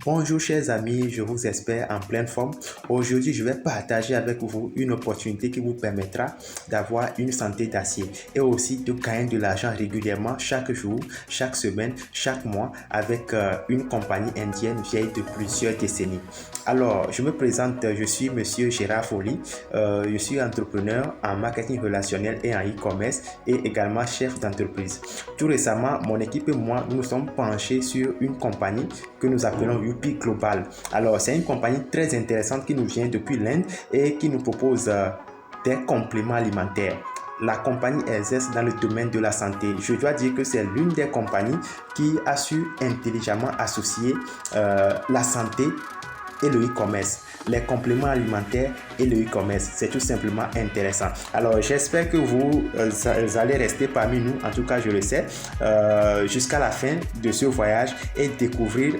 Bonjour chers amis, je vous espère en pleine forme. Aujourd'hui, je vais partager avec vous une opportunité qui vous permettra d'avoir une santé d'acier et aussi de gagner de l'argent régulièrement chaque jour, chaque semaine, chaque mois avec une compagnie indienne vieille de plusieurs décennies. Alors, je me présente, je suis Monsieur Gérard Folly, je suis entrepreneur en marketing relationnel et en e-commerce et également chef d'entreprise. Tout récemment, mon équipe et moi, nous nous sommes penchés sur une compagnie que nous appelons Youpi Global. Alors, c'est une compagnie très intéressante qui nous vient depuis l'Inde et qui nous propose des compléments alimentaires. La compagnie exerce dans le domaine de la santé. Je dois dire que c'est l'une des compagnies qui a su intelligemment associer la santé et le e-commerce, les compléments alimentaires et le e-commerce. C'est tout simplement intéressant. Alors, j'espère que vous allez rester parmi nous, en tout cas je le sais, jusqu'à la fin de ce voyage et découvrir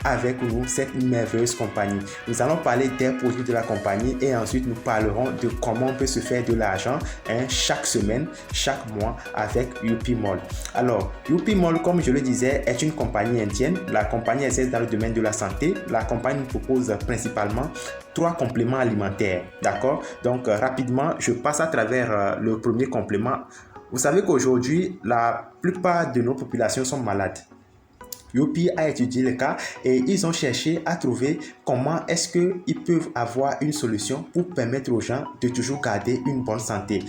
avec nous cette merveilleuse compagnie. Nous allons parler des produits de la compagnie et ensuite nous parlerons de comment on peut se faire de l'argent chaque semaine, chaque mois avec Youpi Mall. Alors, Youpi Mall, comme je le disais, est une compagnie indienne. La compagnie exerce dans le domaine de la santé. La compagnie nous propose principalement 3 compléments alimentaires. D'accord? Donc, rapidement, je passe à travers le premier complément. Vous savez qu'aujourd'hui, la plupart de nos populations sont malades. Youpi a étudié le cas et ils ont cherché à trouver comment est-ce qu'ils peuvent avoir une solution pour permettre aux gens de toujours garder une bonne santé.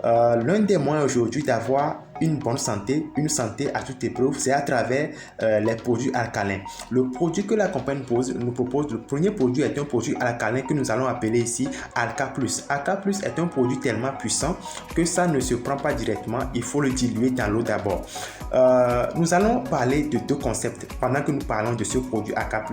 L'un des moyens aujourd'hui d'avoir une bonne santé, une santé à toute épreuve, c'est à travers les produits alcalins. Le produit que la compagnie nous propose, le premier produit est un produit alcalin que nous allons appeler ici Alka+. Alka+ est un produit tellement puissant que ça ne se prend pas directement, il faut le diluer dans l'eau d'abord. Nous allons parler de 2 concepts pendant que nous parlons de ce produit Alka+.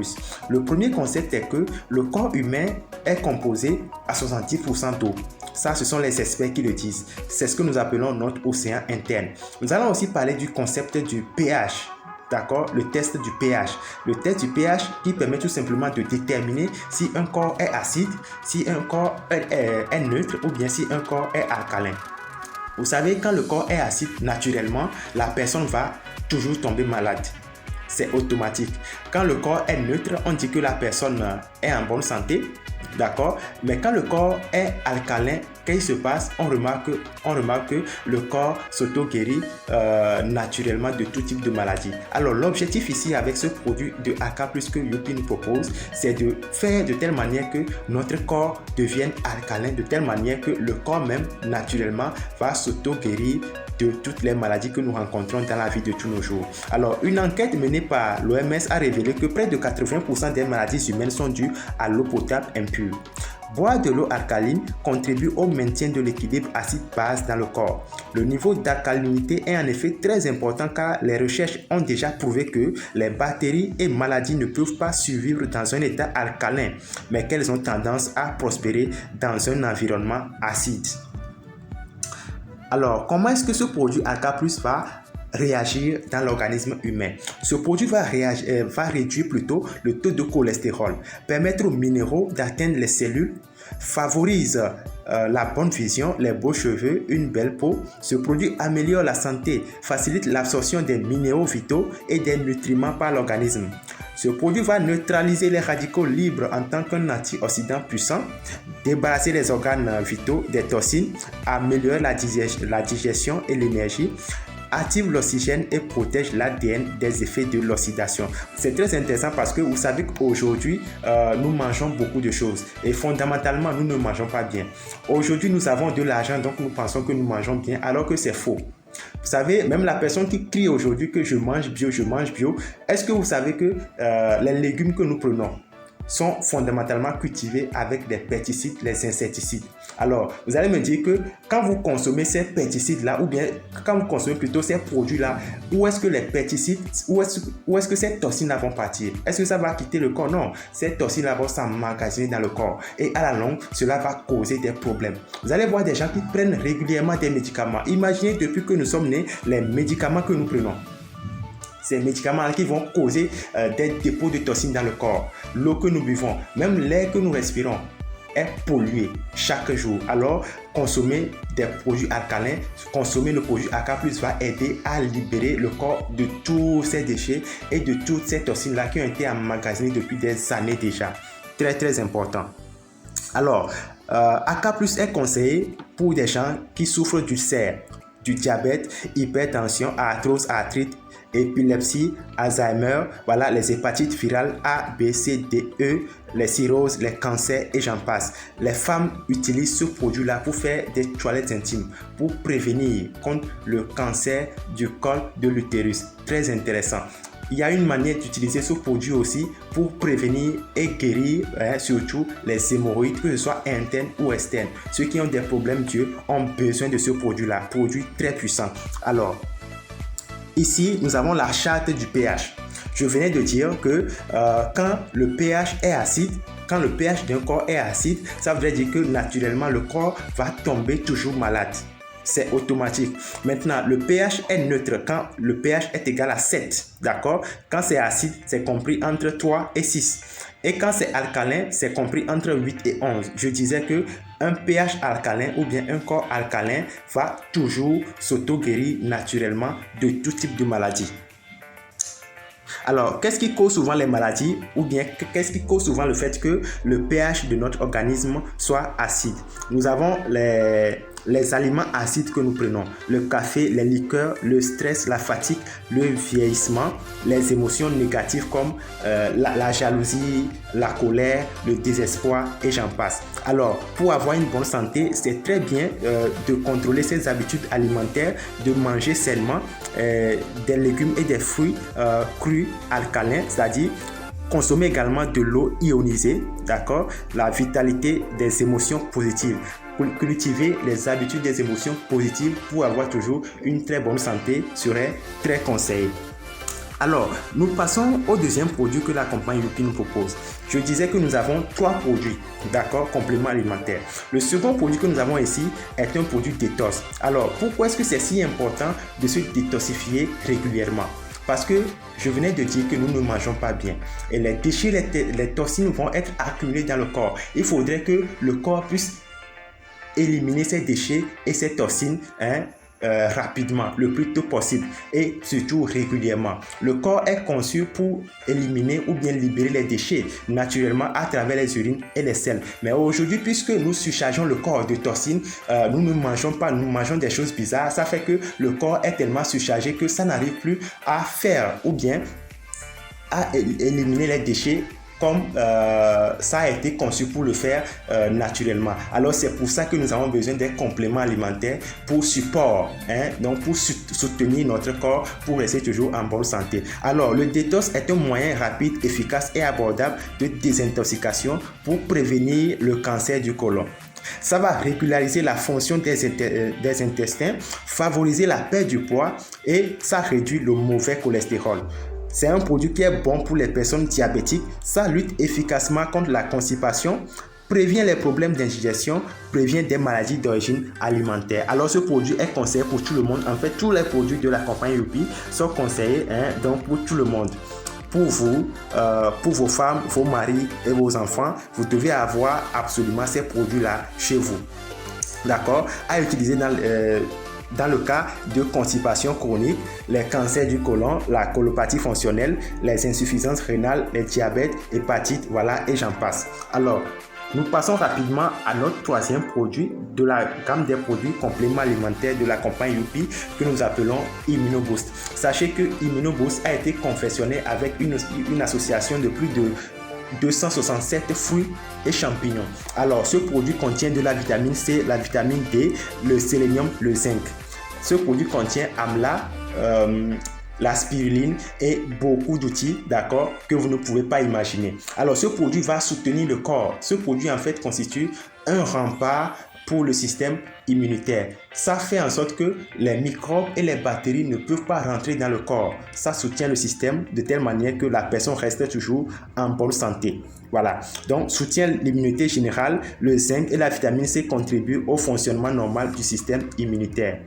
Le premier concept est que le corps humain est composé à 70% d'eau. Ça, ce sont les experts qui le disent. C'est ce que nous appelons notre océan interne. Nous allons aussi parler du concept du pH. D'accord? Le test du pH. Le test du pH qui permet tout simplement de déterminer si un corps est acide, si un corps est neutre ou bien si un corps est alcalin. Vous savez, quand le corps est acide, naturellement, la personne va toujours tomber malade. C'est automatique. Quand le corps est neutre, on dit que la personne est en bonne santé. D'accord? Mais quand le corps est alcalin, qu'est-ce qui se passe? On remarque que le corps s'auto-guérit naturellement de tout type de maladie. Alors, l'objectif ici avec ce produit de Alka+ que Youpi nous propose, c'est de faire de telle manière que notre corps devienne alcalin, de telle manière que le corps même, naturellement, va s'auto-guérir de toutes les maladies que nous rencontrons dans la vie de tous nos jours. Alors, une enquête menée par l'OMS a révélé que près de 80% des maladies humaines sont dues à l'eau potable impure. Boire de l'eau alcaline contribue au maintien de l'équilibre acide-base dans le corps. Le niveau d'alcalinité est en effet très important car les recherches ont déjà prouvé que les bactéries et maladies ne peuvent pas survivre dans un état alcalin, mais qu'elles ont tendance à prospérer dans un environnement acide. Alors, comment est-ce que ce produit Alka+ va réagir dans l'organisme humain? Ce produit va réduire plutôt le taux de cholestérol, permettre aux minéraux d'atteindre les cellules, favorise la bonne vision, les beaux cheveux, une belle peau. Ce produit améliore la santé, facilite l'absorption des minéraux vitaux et des nutriments par l'organisme. Ce produit va neutraliser les radicaux libres en tant qu'un antioxydant puissant, débarrasser les organes vitaux des toxines, améliorer la digestion et l'énergie, active l'oxygène et protège l'ADN des effets de l'oxydation. C'est très intéressant parce que vous savez qu'aujourd'hui, nous mangeons beaucoup de choses et fondamentalement, nous ne mangeons pas bien. Aujourd'hui, nous avons de l'argent, donc nous pensons que nous mangeons bien alors que c'est faux. Vous savez, même la personne qui crie aujourd'hui que je mange bio, est-ce que vous savez que les légumes que nous prenons sont fondamentalement cultivés avec des pesticides, les insecticides. Alors, vous allez me dire que quand vous consommez ces pesticides-là, ou bien quand vous consommez plutôt ces produits-là, où est-ce que les pesticides, où est-ce que ces toxines-là vont partir? Est-ce que ça va quitter le corps? Non, ces toxines-là vont s'emmagasiner dans le corps. Et à la longue, cela va causer des problèmes. Vous allez voir des gens qui prennent régulièrement des médicaments. Imaginez depuis que nous sommes nés, les médicaments que nous prenons. Ces médicaments qui vont causer des dépôts de toxines dans le corps, l'eau que nous buvons, même l'air que nous respirons. est pollué chaque jour. Alors, consommer des produits alcalins, consommer le produit AK+, va aider à libérer le corps de tous ces déchets et de toutes ces toxines-là qui ont été emmagasinées depuis des années déjà. Très, très important. Alors, AK+ est conseillé pour des gens qui souffrent du CER, du diabète, hypertension, arthrose, arthrite, épilepsie, Alzheimer, voilà, les hépatites virales A, B, C, D, E, les cirrhoses, les cancers et j'en passe. Les femmes utilisent ce produit-là pour faire des toilettes intimes, pour prévenir contre le cancer du col de l'utérus. Très intéressant. Il y a une manière d'utiliser ce produit aussi pour prévenir et guérir surtout les hémorroïdes, que ce soit internes ou externes. Ceux qui ont des problèmes d'yeux ont besoin de ce produit-là, produit très puissant. Alors, ici, nous avons la charte du pH. Je venais de dire que quand le pH est acide, quand le pH d'un corps est acide, ça voudrait dire que naturellement le corps va tomber toujours malade. C'est automatique. Maintenant, le pH est neutre quand le pH est égal à 7. D'accord? Quand c'est acide, c'est compris entre 3 et 6. Et quand c'est alcalin, c'est compris entre 8 et 11. Je disais que un pH alcalin ou bien un corps alcalin va toujours s'auto-guérir naturellement de tout type de maladie. Alors, qu'est-ce qui cause souvent les maladies ou bien qu'est-ce qui cause souvent le fait que le pH de notre organisme soit acide? Nous avons les aliments acides que nous prenons, le café, les liqueurs, le stress, la fatigue, le vieillissement, les émotions négatives comme la jalousie, la colère, le désespoir et j'en passe. Alors, pour avoir une bonne santé, c'est très bien de contrôler ses habitudes alimentaires, de manger sainement des légumes et des fruits crus, alcalins, c'est-à-dire consommer également de l'eau ionisée, d'accord? La vitalité des émotions positives. Cultiver les habitudes des émotions positives pour avoir toujours une très bonne santé serait très conseillé. Alors, nous passons au deuxième produit que la compagnie Youpi nous propose. Je disais que nous avons 3 produits, d'accord, compléments alimentaires. Le second produit que nous avons ici est un produit détox. Alors, pourquoi est-ce que c'est si important de se détoxifier régulièrement? Parce que je venais de dire que nous ne mangeons pas bien. Et les déchets, les toxines vont être accumulés dans le corps. Il faudrait que le corps puisse éliminer ces déchets et ces toxines rapidement, le plus tôt possible et surtout régulièrement. Le corps est conçu pour éliminer ou bien libérer les déchets naturellement à travers les urines et les selles. Mais aujourd'hui, puisque nous surchargeons le corps de toxines, nous ne mangeons pas, nous mangeons des choses bizarres. Ça fait que le corps est tellement surchargé que ça n'arrive plus à faire ou bien à éliminer les déchets comme ça a été conçu pour le faire naturellement. Alors c'est pour ça que nous avons besoin des compléments alimentaires pour support, donc pour soutenir notre corps pour rester toujours en bonne santé. Alors le détox est un moyen rapide, efficace et abordable de désintoxication pour prévenir le cancer du côlon. Ça va régulariser la fonction des intestins, favoriser la perte du poids et ça réduit le mauvais cholestérol. C'est un produit qui est bon pour les personnes diabétiques. Ça lutte efficacement contre la constipation, prévient les problèmes d'indigestion, prévient des maladies d'origine alimentaire. Alors ce produit est conseillé pour tout le monde. En fait, tous les produits de la compagnie Youpi sont conseillés donc pour tout le monde. Pour vous, pour vos femmes, vos maris et vos enfants, vous devez avoir absolument ces produits-là chez vous. D'accord? À utiliser dans le cas de constipation chronique, les cancers du côlon, la colopathie fonctionnelle, les insuffisances rénales, les diabètes, hépatites, voilà, et j'en passe. Alors, nous passons rapidement à notre troisième produit de la gamme des produits compléments alimentaires de la compagnie Youpi que nous appelons ImmunoBoost. Sachez que ImmunoBoost a été confectionné avec une association de plus de 267 fruits et champignons. Alors, ce produit contient de la vitamine C, la vitamine D, le sélénium, le zinc. Ce produit contient AMLA, la spiruline et beaucoup d'outils, d'accord, que vous ne pouvez pas imaginer. Alors, ce produit va soutenir le corps. Ce produit, en fait, constitue un rempart pour le système immunitaire. Ça fait en sorte que les microbes et les bactéries ne peuvent pas rentrer dans le corps. Ça soutient le système de telle manière que la personne reste toujours en bonne santé. Voilà. Donc, soutient l'immunité générale, le zinc et la vitamine C contribuent au fonctionnement normal du système immunitaire.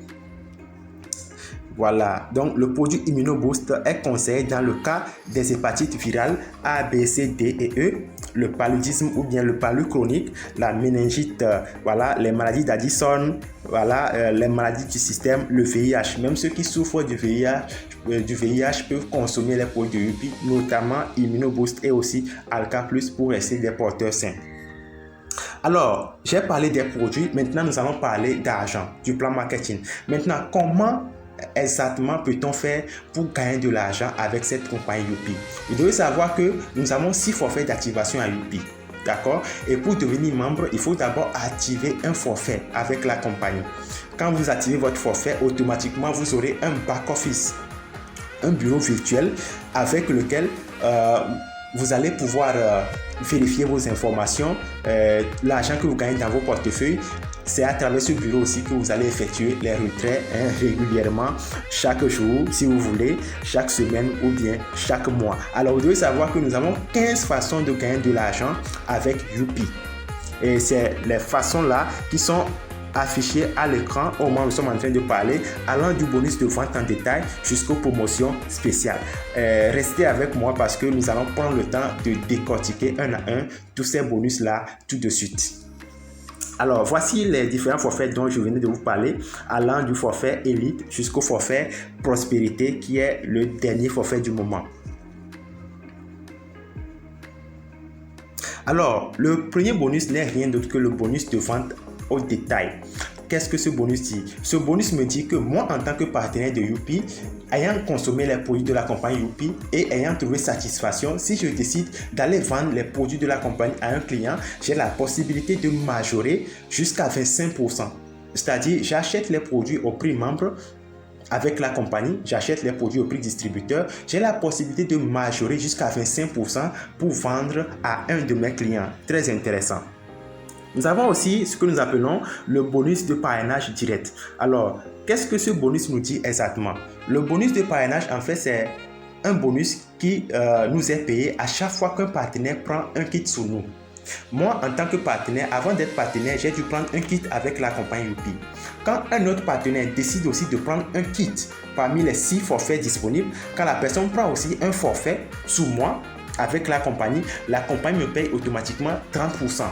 Voilà, donc le produit ImmunoBoost est conseillé dans le cas des hépatites virales A, B, C, D et E, le paludisme ou bien le palu chronique, la méningite, voilà, les maladies d'Addison, voilà, les maladies du système, le VIH. Même ceux qui souffrent du VIH peuvent consommer les produits de Yupi, notamment ImmunoBoost et aussi Alka Plus pour rester des porteurs sains. Alors, j'ai parlé des produits, maintenant nous allons parler d'argent, du plan marketing. Maintenant, comment exactement peut-on faire pour gagner de l'argent avec cette compagnie Yupi? Vous devez savoir que nous avons 6 forfaits d'activation à Yupi. D'accord? Et pour devenir membre, il faut d'abord activer un forfait avec la compagnie. Quand vous activez votre forfait, automatiquement, vous aurez un back-office, un bureau virtuel avec lequel vous allez pouvoir vérifier vos informations, l'argent que vous gagnez dans vos portefeuilles. C'est à travers ce bureau aussi que vous allez effectuer les retraits régulièrement, chaque jour si vous voulez, chaque semaine ou bien chaque mois. Alors vous devez savoir que nous avons 15 façons de gagner de l'argent avec Yupi. Et c'est les façons là qui sont affichées à l'écran au moment où nous sommes en train de parler, allant du bonus de vente en détail jusqu'aux promotions spéciales. Restez avec moi parce que nous allons prendre le temps de décortiquer un à un tous ces bonus là tout de suite. Alors, voici les différents forfaits dont je venais de vous parler, allant du forfait Elite jusqu'au forfait Prospérité, qui est le dernier forfait du moment. Alors, le premier bonus n'est rien d'autre que le bonus de vente au détail. Qu'est-ce que ce bonus dit? Ce bonus me dit que moi, en tant que partenaire de Yupi, ayant consommé les produits de la compagnie Yupi et ayant trouvé satisfaction, si je décide d'aller vendre les produits de la compagnie à un client, j'ai la possibilité de majorer jusqu'à 25%. C'est-à-dire, j'achète les produits au prix membre avec la compagnie, j'achète les produits au prix distributeur, j'ai la possibilité de majorer jusqu'à 25% pour vendre à un de mes clients. Très intéressant. Nous avons aussi ce que nous appelons le bonus de parrainage direct. Alors, qu'est-ce que ce bonus nous dit exactement? Le bonus de parrainage, en fait, c'est un bonus qui nous est payé à chaque fois qu'un partenaire prend un kit sur nous. Moi, en tant que partenaire, avant d'être partenaire, j'ai dû prendre un kit avec la compagnie Yupi. Quand un autre partenaire décide aussi de prendre un kit parmi les 6 forfaits disponibles, quand la personne prend aussi un forfait sous moi avec la compagnie me paye automatiquement 30%.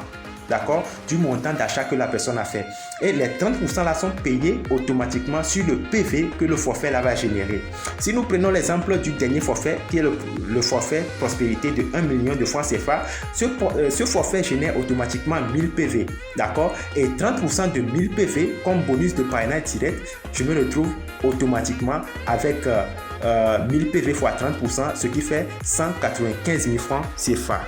D'accord, du montant d'achat que la personne a fait. Et les 30% là sont payés automatiquement sur le PV que le forfait là va générer. Si nous prenons l'exemple du dernier forfait, qui est le forfait Prospérité de 1 million de francs CFA, ce forfait génère automatiquement 1000 PV. D'accord, et 30% de 1000 PV comme bonus de parrainage direct, je me retrouve automatiquement avec 1000 PV x 30%, ce qui fait 195 000 francs CFA.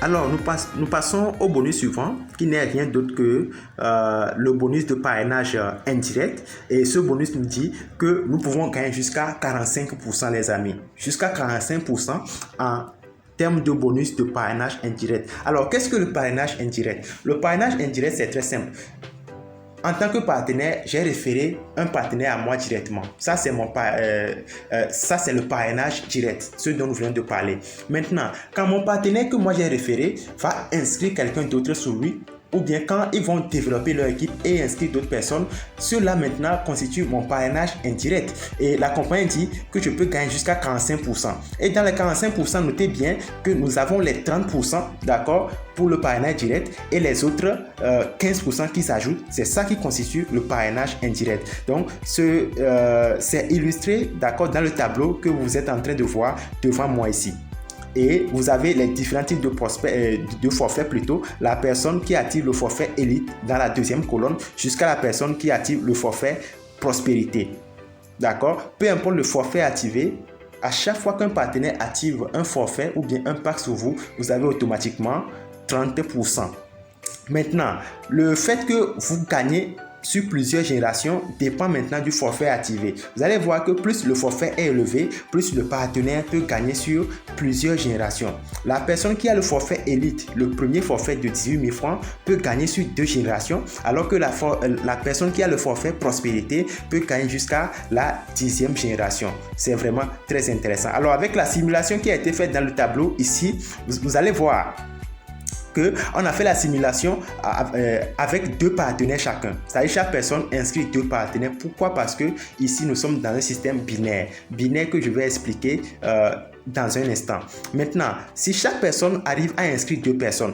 Alors, nous passons au bonus suivant, qui n'est rien d'autre que le bonus de parrainage indirect. Et ce bonus nous dit que nous pouvons gagner jusqu'à 45%, les amis. Jusqu'à 45% en termes de bonus de parrainage indirect. Alors, qu'est-ce que le parrainage indirect? Le parrainage indirect, c'est très simple. En tant que partenaire, j'ai référé un partenaire à moi directement. Ça, c'est le parrainage direct, ce dont nous venons de parler. Maintenant, quand mon partenaire que moi j'ai référé va inscrire quelqu'un d'autre sur lui, ou bien quand ils vont développer leur équipe et inscrire d'autres personnes, cela maintenant constitue mon parrainage indirect. Et la compagnie dit que je peux gagner jusqu'à 45%. Et dans les 45%, notez bien que nous avons les 30%, d'accord, pour le parrainage direct et les autres 15% qui s'ajoutent. C'est ça qui constitue le parrainage indirect. Donc, c'est illustré, d'accord, dans le tableau que vous êtes en train de voir devant moi ici. Et vous avez les différents types de forfaits plutôt. La personne qui active le forfait Elite dans la deuxième colonne jusqu'à la personne qui active le forfait Prospérité. D'accord? Peu importe le forfait activé, à chaque fois qu'un partenaire active un forfait ou bien un pack sur vous, vous avez automatiquement 30%. Maintenant, le fait que vous gagnez sur plusieurs générations dépend maintenant du forfait activé. Vous allez voir que plus le forfait est élevé, plus le partenaire peut gagner sur plusieurs générations. La personne qui a le forfait Elite, le premier forfait de 18 000 francs, peut gagner sur 2 générations, alors que la personne qui a le forfait Prospérité peut gagner jusqu'à la 10e génération. C'est vraiment très intéressant. Alors avec la simulation qui a été faite dans le tableau ici, vous allez voir qu'on a fait la simulation avec 2 partenaires chacun. C'est-à-dire chaque personne inscrit 2 partenaires. Pourquoi? Parce que ici, nous sommes dans un système binaire. Binaire que je vais expliquer dans un instant. Maintenant, si chaque personne arrive à inscrire 2 personnes,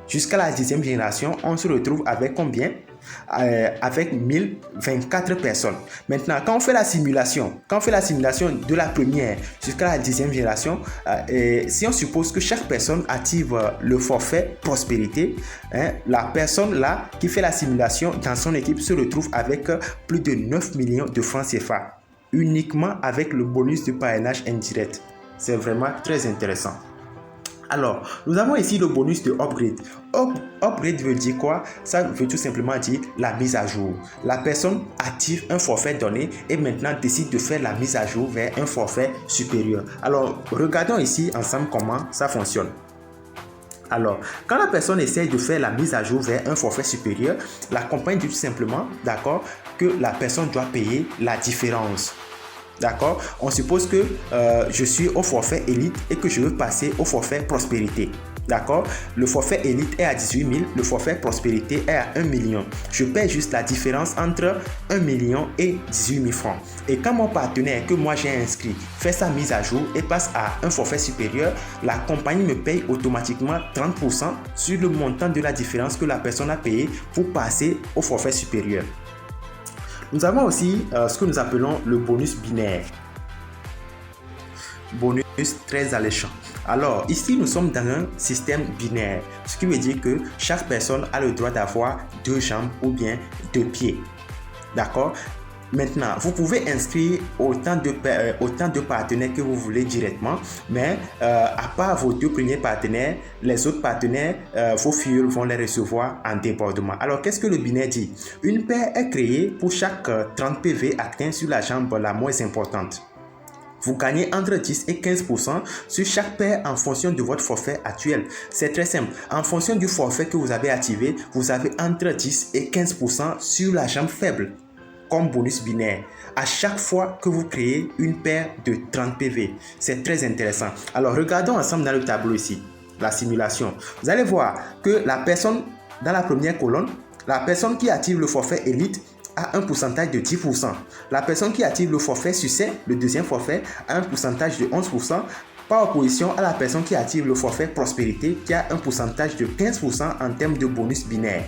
jusqu'à la 10e génération, on se retrouve avec combien? Avec 1024 personnes. Maintenant, quand on fait la simulation de la première jusqu'à la 10e génération, si on suppose que chaque personne active le forfait prospérité, la personne là qui fait la simulation dans son équipe se retrouve avec plus de 9 millions de francs CFA, uniquement avec le bonus de parrainage indirect. C'est vraiment très intéressant. Alors, nous avons ici le bonus de upgrade. Upgrade veut dire quoi? Ça veut tout simplement dire la mise à jour. La personne active un forfait donné et maintenant décide de faire la mise à jour vers un forfait supérieur. Alors, regardons ici ensemble comment ça fonctionne. Alors, quand la personne essaye de faire la mise à jour vers un forfait supérieur, la compagnie dit tout simplement, d'accord, que la personne doit payer la différence. D'accord? On suppose que je suis au forfait élite et que je veux passer au forfait prospérité. D'accord? Le forfait élite est à 18 000, le forfait prospérité est à 1 million. Je paie juste la différence entre 1 million et 18 000 francs. Et quand mon partenaire que moi j'ai inscrit fait sa mise à jour et passe à un forfait supérieur, la compagnie me paye automatiquement 30% sur le montant de la différence que la personne a payé pour passer au forfait supérieur. Nous avons aussi ce que nous appelons le bonus binaire. Bonus très alléchant. Alors, ici, nous sommes dans un système binaire, ce qui veut dire que chaque personne a le droit d'avoir 2 jambes ou bien 2 pieds. D'accord? Maintenant, vous pouvez inscrire autant de partenaires que vous voulez directement, mais à part vos 2 premiers partenaires, les autres partenaires, vos filles vont les recevoir en débordement. Alors, qu'est-ce que le binaire dit? Une paire est créée pour chaque 30 PV atteint sur la jambe la moins importante. Vous gagnez entre 10 et 15% sur chaque paire en fonction de votre forfait actuel. C'est très simple. En fonction du forfait que vous avez activé, vous avez entre 10 et 15% sur la jambe faible comme bonus binaire à chaque fois que vous créez une paire de 30 PV. C'est très intéressant. Alors, regardons ensemble dans le tableau ici, la simulation. Vous allez voir que la personne dans la première colonne, la personne qui active le forfait élite a un pourcentage de 10%. La personne qui active le forfait succès, le deuxième forfait, a un pourcentage de 11%. Par opposition à la personne qui active le forfait prospérité qui a un pourcentage de 15% en termes de bonus binaire.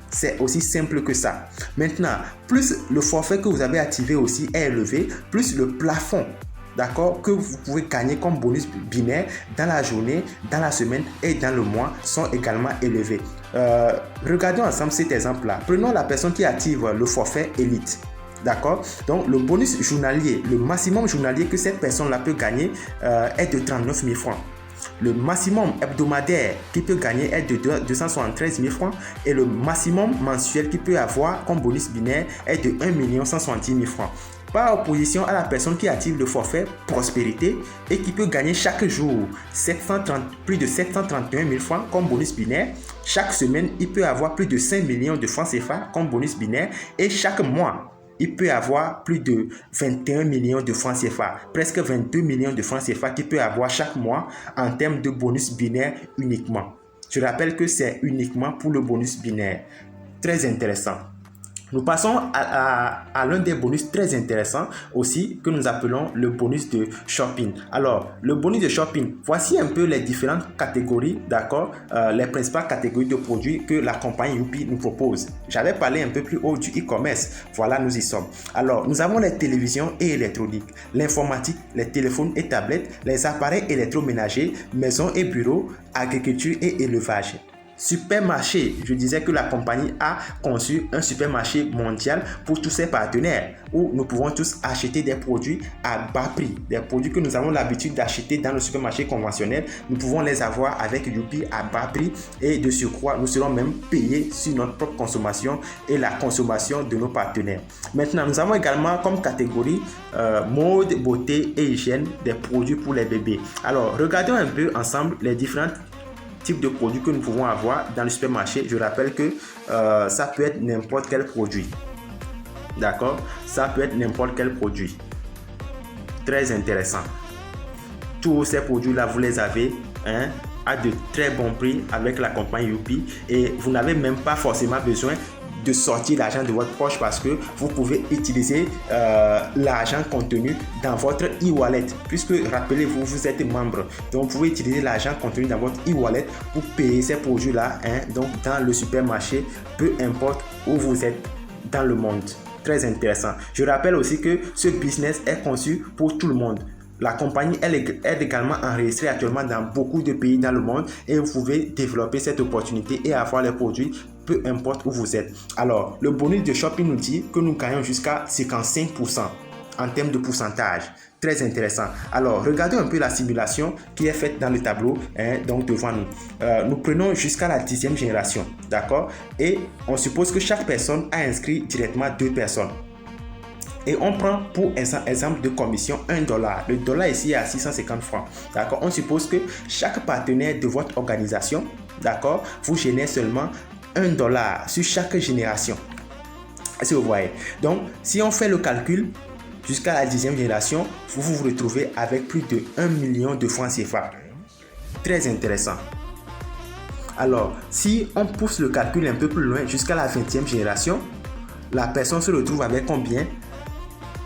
C'est aussi simple que ça. Maintenant, plus le forfait que vous avez activé aussi est élevé, plus le plafond, d'accord, que vous pouvez gagner comme bonus binaire dans la journée, dans la semaine et dans le mois sont également élevés. Regardons ensemble cet exemple-là. Prenons la personne qui active le forfait élite. D'accord? Donc, le bonus journalier, le maximum journalier que cette personne-là peut gagner est de 39 000 francs. Le maximum hebdomadaire qu'il peut gagner est de 273 000 francs et le maximum mensuel qu'il peut avoir comme bonus binaire est de 1 170 000 francs. Par opposition à la personne qui active le forfait prospérité et qui peut gagner chaque jour plus de 731 000 francs comme bonus binaire. Chaque semaine, il peut avoir plus de 5 millions de francs CFA comme bonus binaire et chaque mois, il peut avoir plus de 21 millions de francs CFA, presque 22 millions de francs CFA qu'il peut avoir chaque mois en termes de bonus binaire uniquement. Je rappelle que c'est uniquement pour le bonus binaire. Très intéressant. Nous passons à l'un des bonus très intéressants aussi que nous appelons le bonus de shopping. Alors, le bonus de shopping, voici un peu les différentes catégories, d'accord, les principales catégories de produits que la compagnie Youpi nous propose. J'avais parlé un peu plus haut du e-commerce. Voilà, nous y sommes. Alors, nous avons les télévisions et électroniques, l'informatique, les téléphones et tablettes, les appareils électroménagers, maisons et bureaux, agriculture et élevage. Supermarché, je disais que la compagnie a conçu un supermarché mondial pour tous ses partenaires où nous pouvons tous acheter des produits à bas prix, des produits que nous avons l'habitude d'acheter dans le supermarché conventionnel. Nous pouvons les avoir avec Youpi à bas prix et de surcroît, nous serons même payés sur notre propre consommation et la consommation de nos partenaires. Maintenant, nous avons également comme catégorie mode, beauté et hygiène des produits pour les bébés. Alors, regardons un peu ensemble les différentes types de produits que nous pouvons avoir dans le supermarché. Je rappelle que ça peut être n'importe quel produit. D'accord? Ça peut être n'importe quel produit. Très intéressant. Tous ces produits-là, vous les avez à de très bons prix avec la compagnie Youpi et vous n'avez même pas forcément besoin de sortir l'argent de votre poche parce que vous pouvez utiliser l'argent contenu dans votre e-wallet puisque rappelez-vous, vous êtes membre, donc vous pouvez utiliser l'argent contenu dans votre e-wallet pour payer ces produits là, donc dans le supermarché, peu importe où vous êtes dans le monde. Très intéressant. Je rappelle aussi que ce business est conçu pour tout le monde. La compagnie elle est également enregistrée actuellement dans beaucoup de pays dans le monde et vous pouvez développer cette opportunité et avoir les produits peu importe où vous êtes. Alors, le bonus de shopping nous dit que nous gagnons jusqu'à 55% en termes de pourcentage. Très intéressant. Alors, regardez un peu la simulation qui est faite dans le tableau, donc devant nous. Nous prenons jusqu'à la 10e génération, d'accord? Et on suppose que chaque personne a inscrit directement 2 personnes. Et on prend pour exemple de commission $1. Le dollar ici est à 650 francs. D'accord? On suppose que chaque partenaire de votre organisation, d'accord, vous génère seulement $1 sur chaque génération. Est-ce que vous voyez? Donc, si on fait le calcul, jusqu'à la 10e génération, vous vous retrouvez avec plus de 1 million de francs CFA. Très intéressant. Alors, si on pousse le calcul un peu plus loin, jusqu'à la 20e génération, la personne se retrouve avec combien?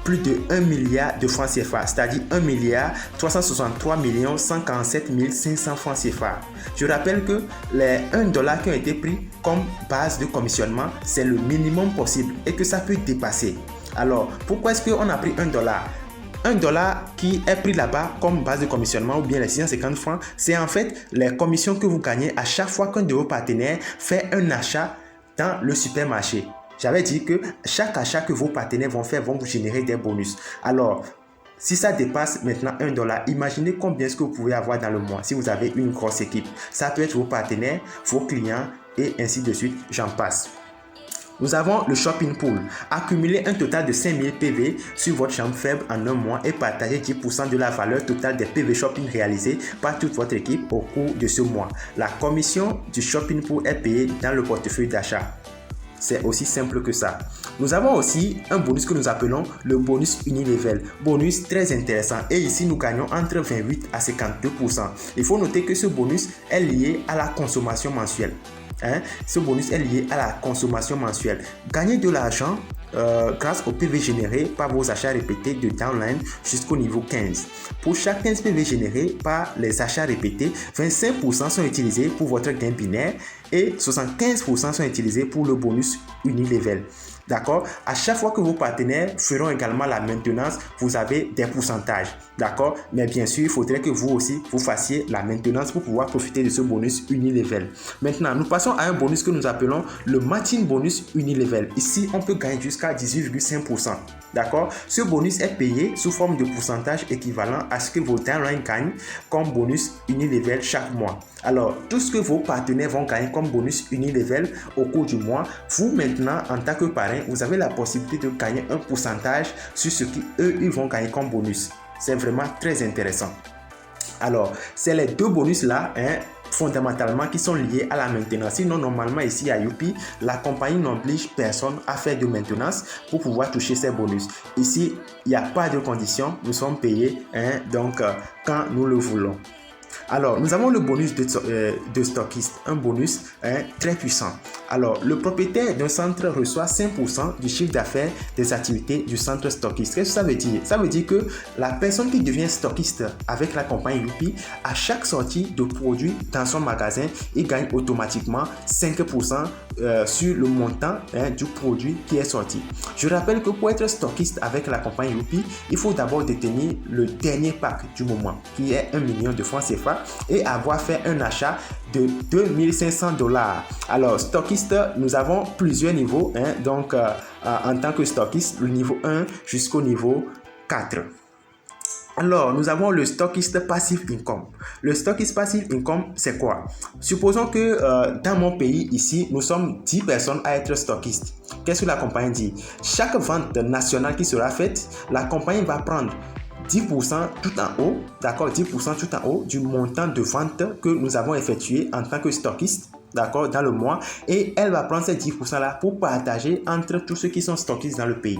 Plus de 1 milliard de francs CFA, c'est-à-dire 1 milliard 363 147 500 francs CFA. Je rappelle que les $1 qui ont été pris comme base de commissionnement, c'est le minimum possible et que ça peut dépasser. Alors, pourquoi est-ce qu'on a pris $1? $1 qui est pris là-bas comme base de commissionnement ou bien les 650 francs, c'est en fait les commissions que vous gagnez à chaque fois qu'un de vos partenaires fait un achat dans le supermarché. J'avais dit que chaque achat que vos partenaires vont faire vont vous générer des bonus. Alors, si ça dépasse maintenant $1, imaginez combien est-ce que vous pouvez avoir dans le mois si vous avez une grosse équipe. Ça peut être vos partenaires, vos clients et ainsi de suite, j'en passe. Nous avons le shopping pool. Accumuler un total de 5000 PV sur votre chambre faible en un mois et partager 10% de la valeur totale des PV shopping réalisés par toute votre équipe au cours de ce mois. La commission du shopping pool est payée dans le portefeuille d'achat. C'est aussi simple que ça. Nous avons aussi un bonus que nous appelons le bonus unilevel. Bonus très intéressant. Et ici, nous gagnons entre 28 à 52%. Il faut noter que ce bonus est lié à la consommation mensuelle. Ce bonus est lié à la consommation mensuelle. Gagner de l'argent grâce au PV généré par vos achats répétés de downline jusqu'au niveau 15. Pour chaque 15 PV générés par les achats répétés, 25% sont utilisés pour votre gain binaire et 75% sont utilisés pour le bonus unilevel. D'accord? À chaque fois que vos partenaires feront également la maintenance, vous avez des pourcentages. D'accord? Mais bien sûr, il faudrait que vous aussi, vous fassiez la maintenance pour pouvoir profiter de ce bonus unilevel. Maintenant, nous passons à un bonus que nous appelons le matching bonus unilevel. Ici, on peut gagner jusqu'à 18,5%. D'accord? Ce bonus est payé sous forme de pourcentage équivalent à ce que vos downlines gagnent comme bonus unilevel chaque mois. Alors, tout ce que vos partenaires vont gagner comme bonus unilevel au cours du mois, vous maintenant, en tant que parrain, vous avez la possibilité de gagner un pourcentage sur ce qu'eux, ils vont gagner comme bonus. C'est vraiment très intéressant. Alors, c'est les deux bonus-là, fondamentalement, qui sont liés à la maintenance. Sinon, normalement, ici à Youpi, la compagnie n'oblige personne à faire de maintenance pour pouvoir toucher ces bonus. Ici, il n'y a pas de condition. Nous sommes payés, quand nous le voulons. Alors, nous avons le bonus de stockiste, un bonus très puissant. Alors, le propriétaire d'un centre reçoit 5% du chiffre d'affaires des activités du centre stockiste. Qu'est-ce que ça veut dire? Ça veut dire que la personne qui devient stockiste avec la compagnie Youpi, à chaque sortie de produits dans son magasin, il gagne automatiquement 5% sur le montant du produit qui est sorti. Je rappelle que pour être stockiste avec la compagnie Youpi, il faut d'abord détenir le dernier pack du moment, qui est 1 million de francs CFA, et avoir fait un achat de $2500. Alors, stockiste, nous avons plusieurs niveaux, en tant que stockiste, le niveau 1 jusqu'au niveau 4. Alors, nous avons le stockist passive income. Le stockist passive income, c'est quoi? Supposons que dans mon pays, ici, nous sommes 10 personnes à être stockistes. Qu'est-ce que la compagnie dit? Chaque vente nationale qui sera faite, la compagnie va prendre 10% tout en haut, d'accord, 10% tout en haut du montant de vente que nous avons effectué en tant que stockiste, d'accord, dans le mois, et elle va prendre ces 10% là pour partager entre tous ceux qui sont stockistes dans le pays.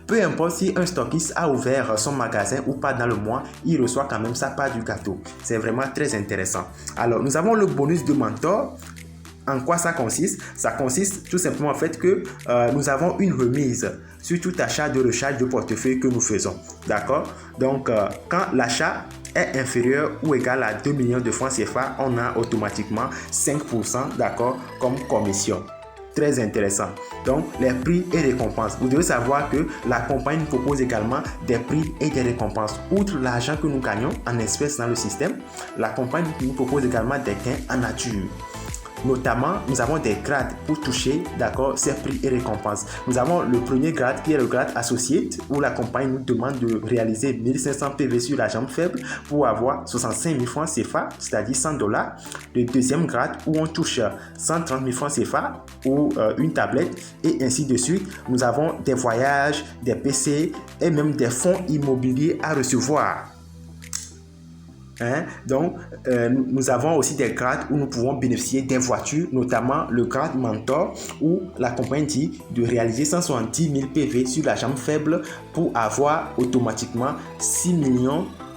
Peu importe si un stockiste a ouvert son magasin ou pas dans le mois, il reçoit quand même sa part du gâteau. C'est vraiment très intéressant. Alors, nous avons le bonus de mentor. En quoi ça consiste? Ça consiste tout simplement en fait que nous avons une remise sur tout achat de recharge de portefeuille que nous faisons. D'accord? Donc, quand l'achat est inférieur ou égal à 2 millions de francs CFA, on a automatiquement 5%, d'accord, comme commission. Très intéressant. Donc, les prix et récompenses. Vous devez savoir que la compagnie nous propose également des prix et des récompenses. Outre l'argent que nous gagnons en espèces dans le système, la compagnie nous propose également des gains en nature. Notamment, nous avons des grades pour toucher, d'accord, ces prix et récompenses. Nous avons le premier grade qui est le grade associate où la compagnie nous demande de réaliser 1500 PV sur la jambe faible pour avoir 65 000 francs CFA, c'est-à-dire 100 $. Le deuxième grade où on touche 130 000 francs CFA ou une tablette et ainsi de suite. Nous avons des voyages, des PC et même des fonds immobiliers à recevoir. Donc, nous avons aussi des grades où nous pouvons bénéficier des voitures, notamment le grade mentor où la compagnie dit de réaliser 170 000 PV sur la jambe faible pour avoir automatiquement 6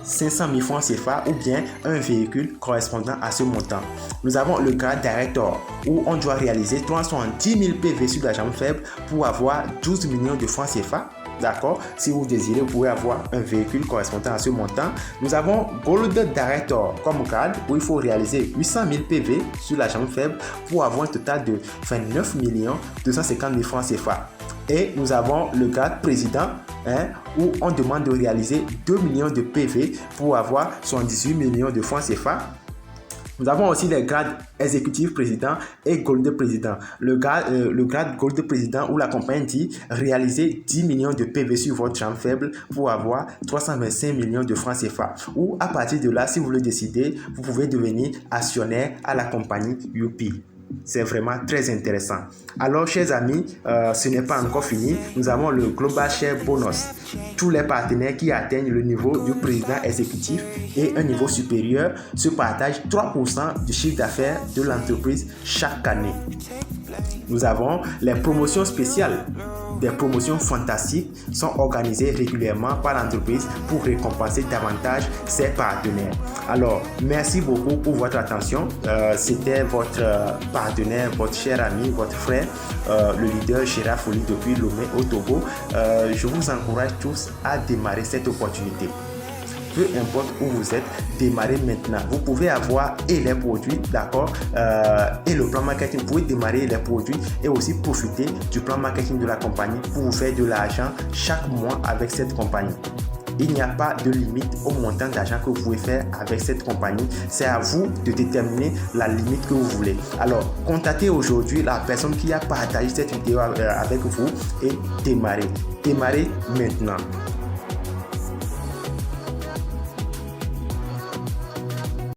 500 000 francs CFA ou bien un véhicule correspondant à ce montant. Nous avons le grade director où on doit réaliser 310 000 PV sur la jambe faible pour avoir 12 millions de francs CFA. D'accord, si vous désirez, vous pouvez avoir un véhicule correspondant à ce montant. Nous avons Gold Director comme grade où il faut réaliser 800 000 PV sur la jambe faible pour avoir un total de 29 250 000 francs CFA. Et nous avons le grade président où on demande de réaliser 2 millions de PV pour avoir 78 millions de francs CFA. Nous avons aussi les grades exécutif président et gold président. Le grade gold président où la compagnie dit réaliser 10 millions de PV sur votre jambe faible pour avoir 325 millions de francs CFA. Ou à partir de là, si vous le décidez, vous pouvez devenir actionnaire à la compagnie Youpi. C'est vraiment très intéressant. Alors, chers amis, ce n'est pas encore fini. Nous avons le Global Share Bonus. Tous les partenaires qui atteignent le niveau du président exécutif et un niveau supérieur se partagent 3% du chiffre d'affaires de l'entreprise chaque année. Nous avons les promotions spéciales. Des promotions fantastiques sont organisées régulièrement par l'entreprise pour récompenser davantage ses partenaires. Alors, merci beaucoup pour votre attention. C'était votre partenaire, votre cher ami, votre frère, le leader Gérard Folli depuis Lomé au Togo. Je vous encourage tous à démarrer cette opportunité. Peu importe où vous êtes, démarrez maintenant. Vous pouvez avoir et les produits, d'accord, et le plan marketing. Vous pouvez démarrer les produits et aussi profiter du plan marketing de la compagnie pour vous faire de l'argent chaque mois avec cette compagnie. Il n'y a pas de limite au montant d'argent que vous pouvez faire avec cette compagnie. C'est à vous de déterminer la limite que vous voulez. Alors, contactez aujourd'hui la personne qui a partagé cette vidéo avec vous et démarrez. Démarrez maintenant.